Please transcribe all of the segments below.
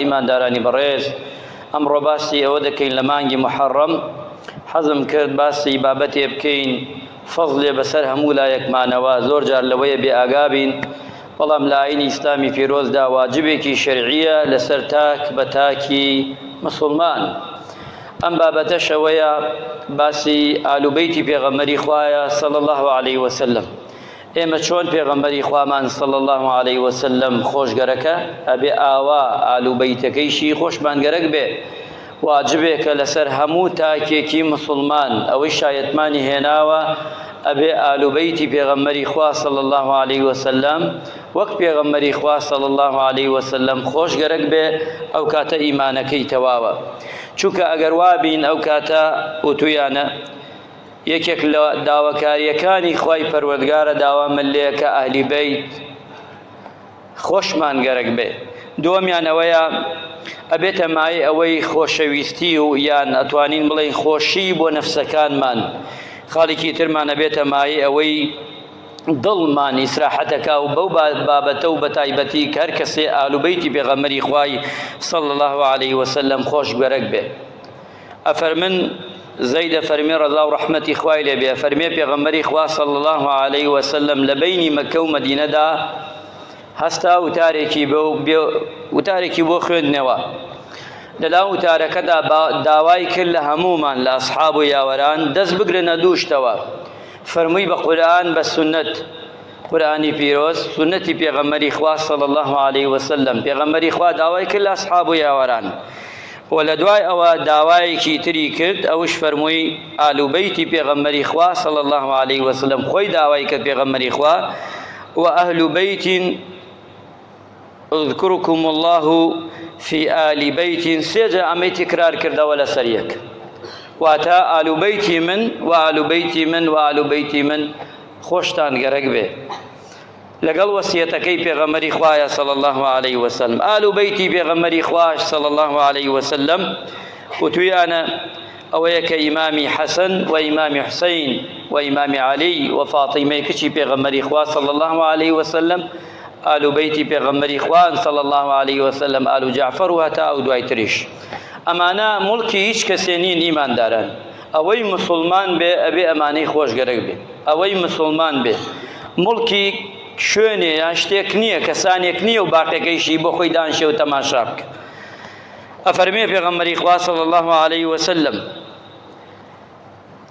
إيمان داراني بريز أمر باسي أودكين لمانجي محرم حزم كرد باسي بابتي بكين فضل بسر همولا يكمانوا زور جار لوية بأقابين والله ملايين إسلامي في روز دا واجبكي شرعية لسرتاك بتاكي مسلمان أم بابت شوية باسي آل بيتي بيغمري خوايا صلى الله عليه وسلم ئێمە چۆن پێغەمبەری خوامان صلى الله عليه وسلم خۆشگەرەکە ئەبێ ئاوا ئالوبەیتەکەیشی خۆشمان گەرەک بێ واجبێکە لەسەر هەموو تاکێکی مسلمان ئەوەی شایەتمانی هێناوە ئەبێ ئالوبەیتی پێغەمبەری خوا صلى الله عليه وسلم وەک پێغەمبەری خوا صلى الله عليه وسلم خۆشگەرەک بێ ئەو کاتە ئیمانەکەی تەواوە چونکە ئەگەر وابین ئەو کاتە وتویانە یەکێک لە داواکاریەکانی خوای پەروەردگارە داوامە لێ کە ئەهلی بەیت خۆشمان گەرەک بێ دووەمیان ئەوەیە ئەبێتە مای ئەوەی خۆشەویستی و یان ئەتوانین بڵێین خۆشی بۆ نەفسەکانمان خاڵێکی ترمان ئەبێتە مای ئەوەی دڵمان ئیسراحەتەکە و بەو بابەتە و بەتایبەتی کە هەر کەسێ ئالوبەیتی پێغەمبەری خوای صلى الله عليه وسلم خۆش گەرەک بێ ئەفەرمن زيد فرمي رضا ورحمتي خوای لێ بێ فەرمێ پێغەمبەری خوا صلى الله عليه وسلم لە بەینی مەکە و مەدینەدا هەستا وتارێکی بۆ خوێندنەوە لەلا وتارەکەدا داوای کرد لە هەمومان لە ئەسحاب و یاوەران دەست بگرنە دووشتەوە فەرمووی بە قورئان بە سونەت قورئانی پیرۆز سونەتی پێغەمبەری خوا صلى الله عليه وسلم پێغەمبەری خوا داوای کرد لە ئەسحاب و یاوەران ولدواي أو داواي كي تري كرد أوش فرموي آل بيتي بيغمري خوا صلى الله عليه وسلم خوي داواي كد بيغمري خوا وأهل بيت اذكركم الله في آل بيت سيجا أمي تكرار كرد ولا سريك واتا آل بيتي من وآل بيتي من وآل بيتي من خوشتان غرق به لقل وصيتكي بيغمري خوايا صلى الله عليه وسلم آل بيتي بيغمري خواش صلى الله عليه وسلم وتويانا أويك إمامي حسن وإمامي حسين وإمامي علي وفاطمة كشي بيغمري خوا صلى الله عليه وسلم آل بيتي بيغمري خوان صلى الله عليه وسلم آل جعفر وهتا أو دواي تريش أمانا ملكي إيش كسينين إيمان داران أوي مسلمان بي أبي أماني خوش غرق بي أوي مسلمان بي ملكي شوێنێ یان شتێک نییە کەسانێک نییە و باقیەکەیشی بۆ خۆی دانشێ و تەماشا بکە ئەفەرمێ پێغەمبەری خوا صلى الله عليه وسلم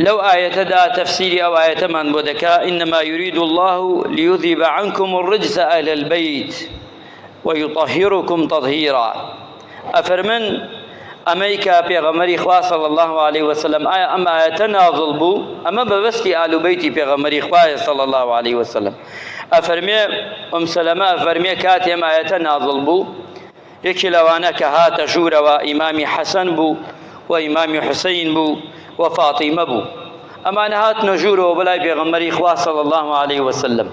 لو آيەتەدا تەفسیری ئەو ئاەتەمان بۆ دەکا إنما يريد الله ليذهب عنكم الرجس أهل البيت ويطهركم تطهيرا ئەفەرمن ئەمەیکا پێغەمبەری خوا صلى الله عليه وسلم ئایا ئەم ئاەتە نازڵ بوو ئەمە بەبەستی ئال و بەیتی پێغەمبەری خوایە صلى الله عليه وسلم ئەفەرمێ سەلەمە ئەفەرمێ کاتی ئەم ئاەتە نازڵ بوو یەکی لەوانە کە هاتە ژوورەوە ئیمامی حەسەن بوو و ئیمامی حوسەین بوو و فاتیمە بوو ئەمانە هاتنە ژوورەوە بەلای پێغەمبەری خوا صلى الله عليه وسلم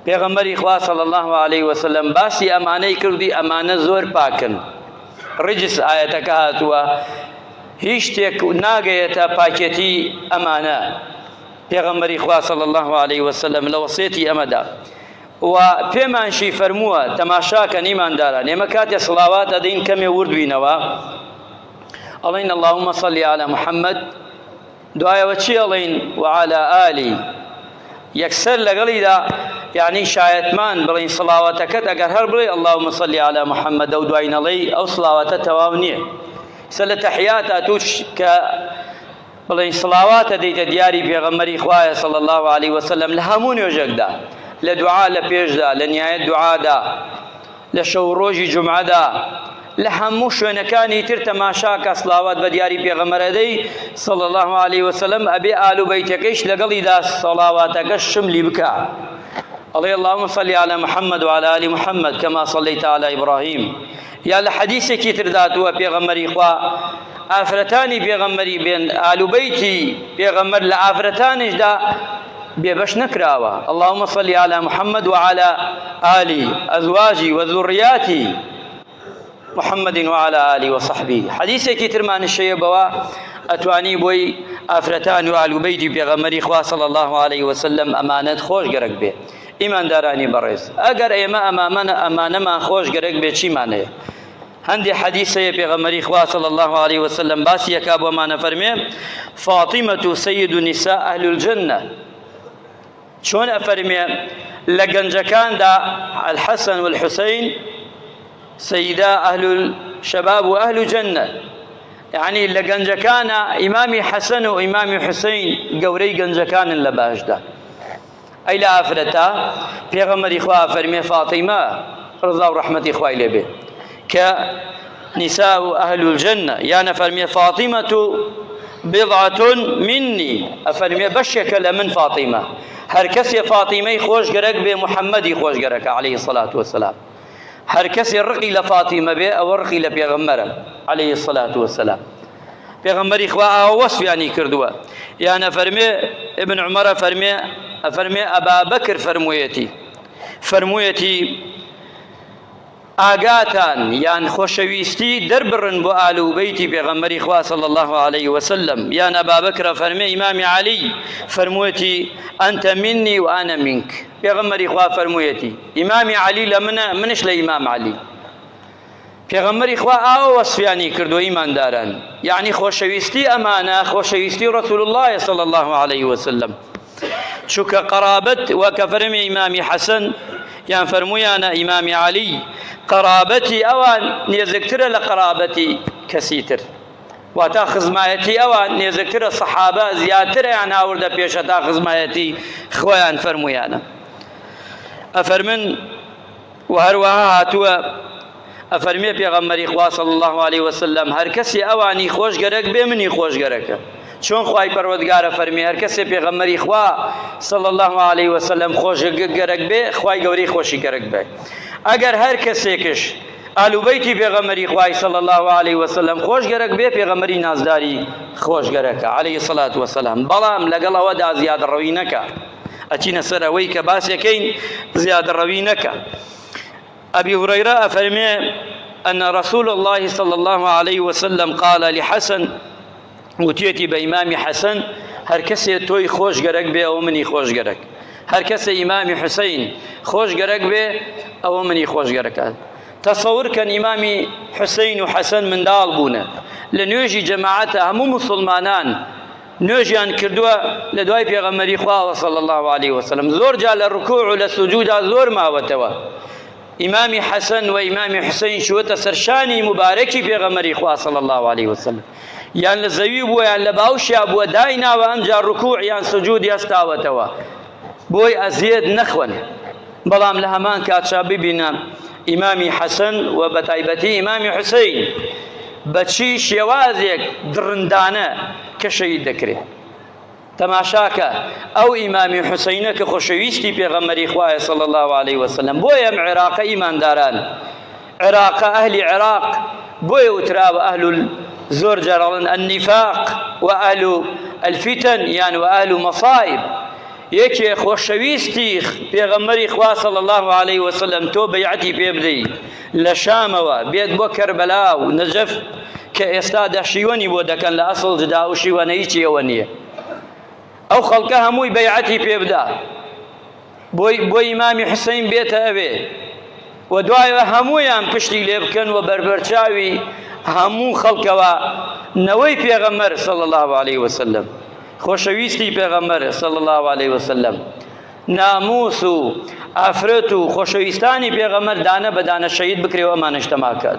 پێغەمبەری خوا صلى الله عليه وسلم باسی ئەمانەی کردی ئەمانە زۆر پاکن ڕجس ئاەتەکە هاتووە هیچ شتێک ناگەیەتە پاکێتی ئەمانە پێغەمبەری خوا صلى الله عليه وسلم لە وەسیەتی ئەمەدا و پێمانشی فەرمووە تەماشاکەن ئیمانداران ئێمە کاتێ سڵاوات ئەدەین کەمێ ورد بینەوە ئەڵێین اللهم صل على محمد دوایەوە چی ئەڵێین وعلى آلی یەکسەر لەگەڵیدا یعنی شایەتمان بڵێین سڵاوەتەکەت ئەگەر هەر بڵێ اللهم صل على محمد ئەو دوای نەڵێی ئەو سڵاوەتە تەواو نییە سە لە تەحیاتە توش کە بڵێن سڵاواتە دەیتە دیاری پێغەمبەری خوایە صلى الله عليه وسلم لە هەموو نوێژێکدا لە دوعا لە پێشدا لە نیایەت دوعادا لە شەو ڕۆژی جومعەدا لە هەموو شوێنەکانی تر تەماشا کە سڵاوات بە دیاری پێغەمبەرەدەی صلى الله عليه وسلم ئەبێ ئال و بەیتەکەیش لەگەڵیدا سڵاواتەکە شملی بکە ئەڵێ اللهم صل على محمد وعلى آل محمد كما صليت على إبراهيم یا لە حەدیثێکی تر داتووە پێغەمبەری خوا ئافرەتانی پێغەمبەری بێن ئال و بەیتی پێغەمبەر لە ئافرەتانیشدا بێبەش نەکراوە اللهم صل على محمد وعلى آل أزواجي وذرياتي محمد وعلى آله وصحبه حديثێکی ترمان شەیەبەوە ئەتوانی بۆی ئافرەتان و ئال و بەیتی پێغەمبەری خوا صلى الله عليه وسلم ئەمانەت خۆش گەرەک بێ ئیماندارانی بەڕێز ئەگەر ئێمە ئەمانەمان خۆش گەرەک بێ چیمانەیە هندي حديث بيغمري خوا صلى الله عليه وسلم باسي يكاب وما نفرمي فاطمة سيد نساء أهل الجنة شون أفرمي لقنجكان دا الحسن والحسين سيدا أهل الشباب وأهل الجنة يعني لقنجكان إمامي حسن وإمامي حسين قوري قنجكان لباش دا أي لا أفرتا بيغمري خوا أفرمي فاطمة رضا ورحمة إخوائي لبه كنساء أهل الجنة يعني فرمي فاطمة بضعة مني أفرمي بشك لمن فاطمة هر كسي فاطمة خوش قرق بمحمد خوش قرق عليه الصلاة والسلام هر كسي رقي لفاطمة به أو رقي لبيغمره عليه الصلاة والسلام بيغمري إخوة وصف يعني كردوا يعني فرمي ابن عمر فرمي أبا بكر فرمويتي آقاتان يعني خوشويستي دربرن بو آلو بيتي بيغمري خوا صلى الله عليه وسلم يعني أبا بكر فرمي إمام علي فرمويتي أنت مني وأنا منك بيغمري خوا فرمويتي إمام علي لمنا منش لإمام علي بيغمري خوا وصف يعني كردو إيمان داران يعني خوشويستي أمانة خوشويستي رسول الله صلى الله عليه وسلم شك قرابت وكفرمي إمام حسن يعني فرمويانا إمام علي قرابتي أوان نيزكتر لقرابتي كسيتر واتا خزمايتي أوان نيزكتر الصحابة زياتر يعني أورد بيشتا خزمايتي خوان فرمويانا أفرمن وهروها هاتوا أفرمي بيغمري خوا صلى الله عليه وسلم هر كسي أواني خوش قرق بمني خوش قرق چون خواهی پروردگار فرمی هر کسی پیغمبری خواه صلی الله علیه وسلم خوش گرگ به خواهی گوری خوشی گرگ به اگر هر کسی کش آلو بیتی پیغمبری خواه صلی الله علیه وسلم خوش گرگ به پیغمبری نازداری خوش گرگ علیه الصلاة والسلام بلام لقل ودا زیاد روی نکا اچین سر اوی که باس یکین زیاد روی نکا ابي هريره فرمي ان رسول الله صلى الله عليه وسلم قال لحسن وتيتي بإمام حسن هر كسي توي خوش قرق بي أو مني خوش قرق هر كسي إمام حسين خوش قرق بي أو مني خوش قرق تصور كان إمام حسين وحسن من دال بونا لنيجي جماعته همو مسلمانان نوجيان كردوا لدواي بيغمري خواه صلى الله عليه وسلم زور جال الركوع وللسجود زور ما وتوا إمام حسن وإمام حسين شوت سرشاني مباركي بيغمري خواه صلى الله عليه وسلم يعني لزوي بو يعني لباوش ابو داينا وامجا ركوع يعني سجود يستاوتوا بوي ازيد نخون بلام لهمان كاتشابي بنا امامي حسن وبتايبتي امامي حسين بتشي شوازيك درندانه كشهيد ذكري تماشاك او امامي حسين كخوشويستي بيغمري خواه صلى الله عليه وسلم بوي ام عراق ايمان داران عراق اهل عراق بوي وتراب اهل زور جرالن النفاق وأهل الفتن يعني وأهل مصائب يكي خوشويستي بيغمري خوا صلى الله عليه وسلم تو بيعتي بيبدي لشاموا بيد بو كربلاء ونجف كإستاد شيواني بودا كان لأصل جداء شيوانيتي يوانية أو خلقها موي بيعتي بيبدا بو إمام حسين بيت أبي ودعاء همويان پشتی لبکن و بربرچاوی همو خلقوا نوی پیغمبر صلی الله علیه وسلم خوشویستی پیغمبر صلی الله علیه وسلم ناموس و افرت و خوشویستانی پیغمبر دانه بدانه شهید بکری و امانش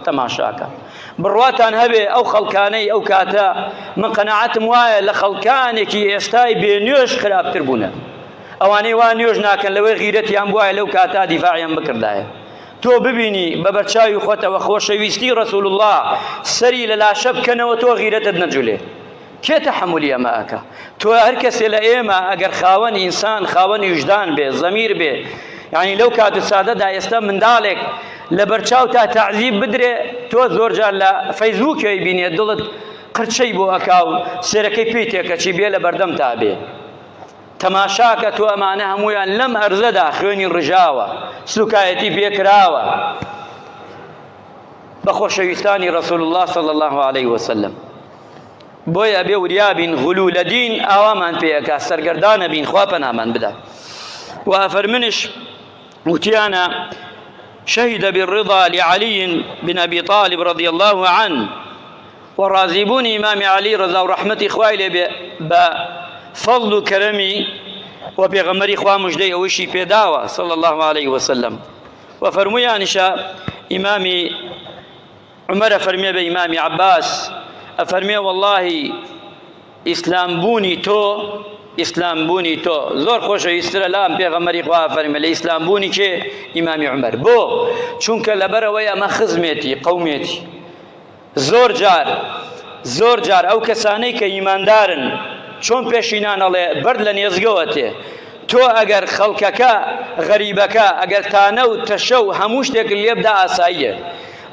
تماشا کن برواتان هبه او خلقانی او کاتا من قناعتم وایه لخلقانی کی استای بینیوش خراب تربونه اوانی وانیوش ناکن لوی غیرتی هم وایه لو کاتا دفاعی هم بکردایه تو ببینی ببرچاوی خۆتە و خۆشەویستی رسول الله سەری لە لاشە بکەنەوە تۆ غیرەتت نەجولێ کێ تەحەمولی ئەمە ئەکا تۆ هەر کەسێ لە ئێمە ئەگەر خاوەن ئینسان خاوەن وجدان بێ زەمیر بێ یعنی لەو کات و سادەدا ئێستا منداڵێک لە بەرچاو تا تەعزیب بدرێ تۆ زۆرجار لە فەیسبووکێ بینێ دڵت قرچەی بۆ ئەکا و سێرەکەی پێی تێکەچی بێ لە بەردەم تا بێ تەماشاکە تۆ ئەمانە هەموویان لەم ئەرزەدا خوێنی ڕژاوە سوکایەتی پێکراوە بە خۆشەویستانی رسول الله صلی الله عليه وسلم بۆیە ئەبێ وریابین غلو لە دین ئاوامان پێیەکا سەرگەردانە بین خوا پەنامان بدا و ئەفەرمنش وتیانە شهد بالرضا لعلي بن أبي طالب رضي الله عنه وراضيبون إمام علي رضا ورحمة إخوائي بفضل كرمي وبيغمر إخوة مجدي أوشي بيداوة صلى الله عليه وسلم. وفرمي عنشا إمامي عمر فرمي بإمام عباس أفرمي والله إسلام بوني تو زور خوش يستر لام پیغمبر خوا فرمي الإسلام بوني كي إمام عمر بو چونك لبروي أما خزمتي قوميتي زور جار أو كساني كإيمان دارن چون پیشینان الله برد لنیزگوته تو اگر خلقك غریبك اگر تانو تشو هموش تک لیب دا آسایه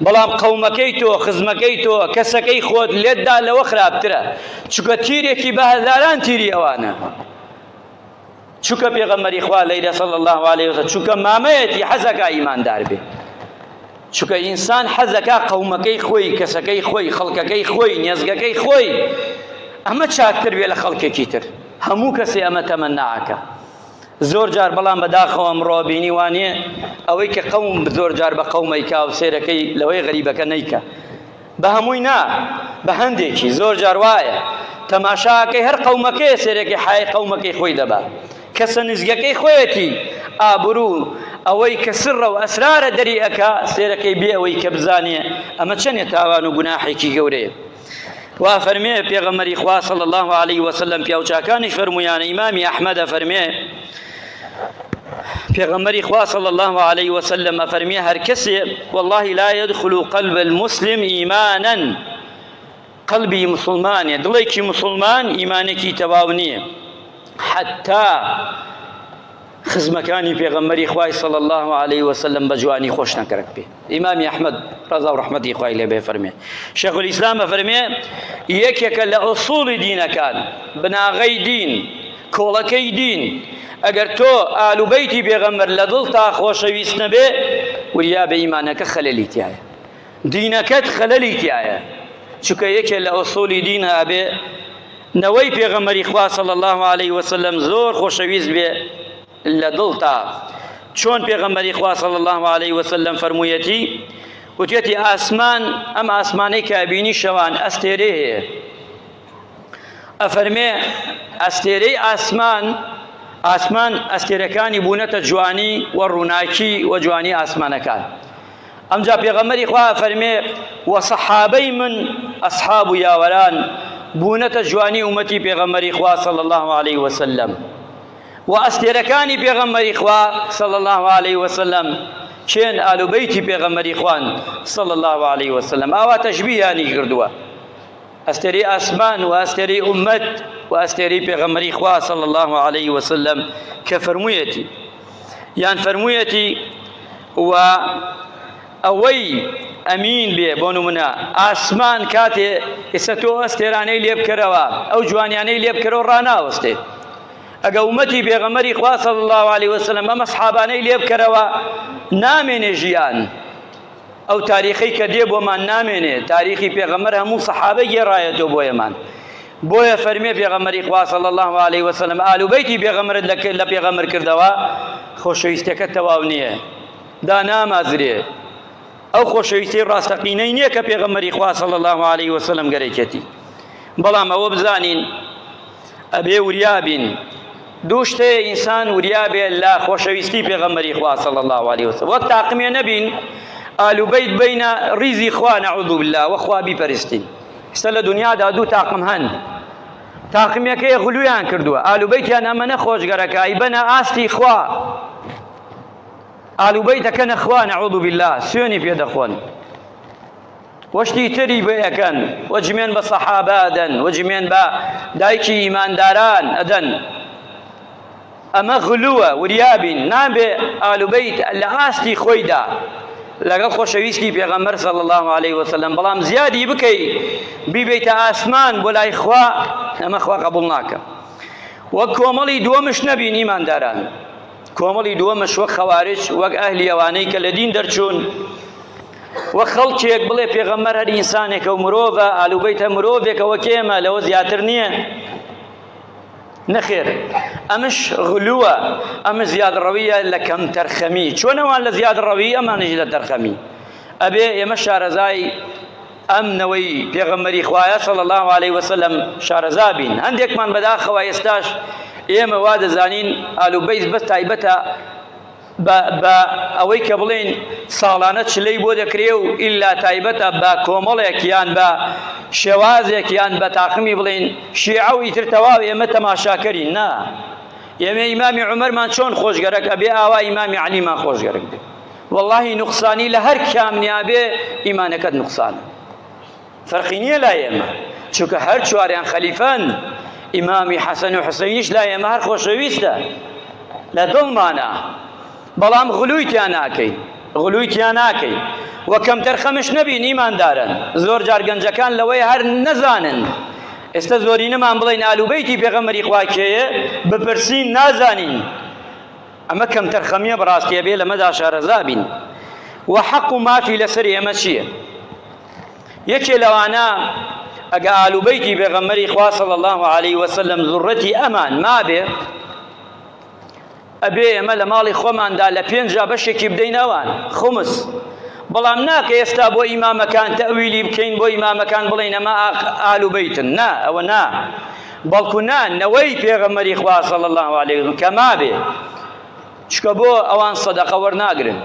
بلام قومکی تو خزمکی تو کسکی خود لید دا لو خرابتره چوکا تیری کی به هزاران تیری اوانه چوکا پیغمبر اخوة لیده صلی الله علیه وسلم چوکا مامایتی حزکا ایمان دار بی چوکا انسان حزکا قومکی خوی کسکی خوی خلقکی خوی نیزگکی خوی اما چاکتر بی لخلقکی تر همو کسی اما تمنعکا زور جار بلان بداخوام رابيني وانيه اويك قوم بزور جار بقوميكا وسيركي لوي غريبك نيكا بهموينا بهنديكي زور جار وايا تماشاكي هر قومكي سيركي حي قومكي خوي دبا كسنزقكي خويتي ابرو اويك سر واسرار دريئك سيركي بي اويك بزانيه اما تشني تاوانو جناحيكي قوري وفرمي پیغمبر اخوة صلى الله عليه وسلم پیاوچاکانش فرمویان امام احمد فرمي پیغمبر اخوة صلى الله عليه وسلم فرمي هر کسی والله لا يدخل قلب المسلم ايمانا قلبي مسلمان دليك مسلمان ايمانك تواونيه حتى خزمكاني پیغمبر اخوة صلى الله عليه وسلم بجواني خوش نكرك به امام احمد رضا ورحمة اخوة له به فرمي شيخ الاسلام فرمي يكيك لأصول دين كان بنا غي دين كولكي دين اگر تو آل بيتي پیغمبر لدلتا خوشويس نبي وريا بإيمانك خلليتي آية دينك خلليتي آية شكا يكي لأصول دين أبي نوي پیغمبر اخوة صلى الله عليه وسلم زور خوشويس به لدلتا چون پیغمبر اخوة صلى الله عليه وسلم فرمويتي وتيتي آسمان ام آسماني كابيني شوان استيريه افرمي استيري آسمان استيركاني بونة جواني والرناكي وجواني آسمان كان ام جا پیغمبر اخوة فرمي وصحابي من اصحاب ياوران بونة جواني امتي پیغمبر اخوة صلى الله عليه وسلم واستيركاني پیغمبر اخوة صلى الله عليه وسلم چين آل بيتي پیغمبر اخوان صلى الله عليه وسلم اوا تشبيهاني كردوا استري اسمان واستري امت واستري پیغمبر اخوة صلى الله عليه وسلم كفرميتي يعني فرميتي و اوي امين بي بونو منا اسمان كاتي استو استراني ليب كروا او جوانياني ليب كرو رانا وستي اگه امتی پیغمبر اخوة صلی الله علیه وسلم اما صحابانی لیب کروا نامینه جیان او تاریخی کدی بو من نامینه تاریخی پیغمبر همو صحابه ی رایتو بو یمان بو فرمی پیغمبر اخوة صلی الله علیه وسلم آل بیتی پیغمبر لپیغمبر کردوا خوشویستک تواونیه دا نام ازریه او خوشویستی راستقینه نیه که پیغمبر اخوة صلی الله علیه وسلم گریکتی بلام او بزانین ابي وريابين دوشته انسان وريابه لا خوشويستي پیغمبر اخوة صلى الله عليه وسلم والتاقم نبين آل بيت بين ريزي اخوة نعوذ بالله واخوة بيپرستين استل دنيا دا دو تاقم هن تاقم يكي غلويان كردوا آل بيت يانا من خوش غركا ايبنا آستي اخوة آل بيت كان اخوة نعوذ بالله سيوني بيد اخوان وشتي تري بيكن وجمين بصحابة أدن وجمين با دايكي إيمان داران أدن أما غلوة وريابين نام بآل بيت اللي آستي خويدا لقد خوشويستي بيغمبر صلى الله عليه وسلم بلام زيادي بكي ببيت آسمان بلا إخوة أما إخوة قبلناك وكوملي دومش نبين إيمان داران كوملي دومش وخوارج وأهل يوانيك الذين درشون وخلقك بلي پیغمبر هر انسانك ومروفا آل بيت مروفك وكيما لو زياتر نيه نخير أمش غلوة أم زياد الروية لكم ترخمي شون وان لزياد الروية ما نجي لترخمي أبي يمش شارزاي أم نوي بيغمري خوايا صلى الله عليه وسلم شارزابين عندك من بدا خوايستاش إيه مواد زانين آلو بيت بس تايبتا ئەوەی کە بڵێن ساڵانە چلەی بۆ دەکرێ و ئیلا تایبەتە بە کۆمەڵێک یان بە شێوازێک یان بە تاقمی بڵێن شیعە و ئیتر تەواو ئێمە تەماشاکەرین نا ئێمە ئیمامی عومەرمان چۆن خۆشگەرەک ئەبێ ئاوا ئیمامی عەلیمان خۆشگەرەک بێ وەڵڵاهی نوقسانی لە هەر کامنیا بێ ئیمانەکەت نوقسانە فەرقی نییە لا ئێمە چونکە هەر چواریان خەلیفەن ئیمامی حەسەن و حوسەینیش لا ئێمە هەر خۆشەویستە لە دڵمانە بەڵام غلوویتیان ناکەین وەکەم تەرخەمش نەبین ئیماندارن زۆر جار گەنجەکان لەوەی هەر نەزانن ئێستا زۆرینەمان بڵێن ئالوبەیتی پێغەمبەری خوا کێیە بپرسین نازانین ئەمە کەم تەرخەمیە بەڕاستیە بێ لەمەدا شارەزا بین و حەق و مافی لەسەر ئێمە چییە یەکێ لەوانە ئەگە ئالوبەیتی پێغەمبەری خوا صلی الله علیه وسلم زوڕەتی ئەمان مابێ ئەبێ ئێمە لە ماڵی خۆماندا لە پێنجا بەشێکی بدەینەوان خمس بەڵام ناکە ئێستا بۆ ئیمامەکان تەویلی بکەین بۆ ئیمامەکان بڵێن ئەمە ئالوبەیتن نا ئەوە نا بەڵکو نەوەی پێغەمبەری خوا صلی الله علیه وسلم کە مابێ چکە بۆ ئەوان سەدەقە وەرناگرن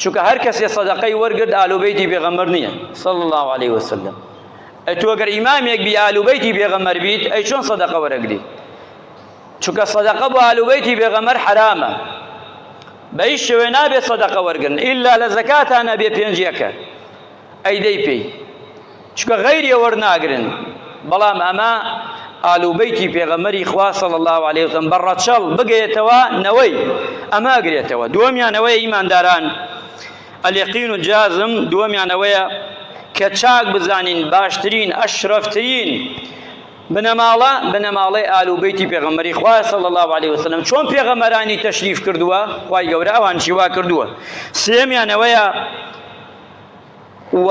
چونکە هەر کەسێ سەدەقەی وەرگرت ئالوبەیتی پێغەمبەر نییە صلی الله علیه وسلم تۆ ئەگەر ئیمامێک بی ئالوبەیتی پێغەمبەر بیت ئەی چۆن سەدەقە وەرەگری چونکە سەدەقە بۆ ئالوبەیتی پێغەمبەر حرامە بە هیچ شێوێ نابێت سەدەقە وەرگرن ئیلا لە زەکاتان ئەبێ پێنجیەکە ئەیدەی پێی چونکە غەیریە وەرناگرن بەڵام ئەمە ئالوبەیتی پێغەمبەری خوا صلی الله علیه وسلم بەڕەچەڵ بگەیتەوە نەوەی ئەمە ئەگرێتەوە دووەمیانەوەیە ئیمانداران ئەلیقین و جازم دووەمیانەوەیە کە چاک بزانین باشترین ئەشرەفترین بنەماڵەی ئالوبەیتی پێغەمبەری خوا صلی الله علیه وسلم چۆن پێغەمبەرانی تەشریف کردووە خوای گەورە ئەوان چیوا کردووە سێمیانەوەیە و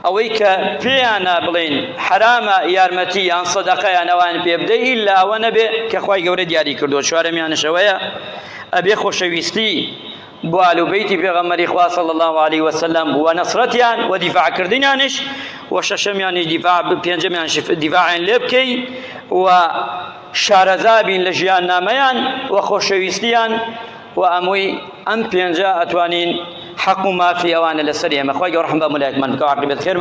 ئەوەی کە پێیانە بڵێن حرامە یارمەتی یان سەدەقەیان ئەوان پێ بدەی ئیلا ئەوە نەبێ کە خوای گەورە دیاری کردووە چوارەمیانەشەوەیە ئەبێ خۆشەویستی بۆ ئالوبەیتی پێغەمبەری خوا صلی الله علیه وسلم و نەسرەتیان و دیفاعکردنیانش و شەشەمیانیش پێنجەمیانش دیفاعیان لێ بکەی و شارەزا بین لە ژیاننامەیان و خۆشەویستیان و ئەمووی ئەم پێنجە ئەتوانین حەق و مافی ئەوانە لەسەر ئێمە خوای گەورە ڕەحم بە مولایەتمان بکە و عاقبەت خێر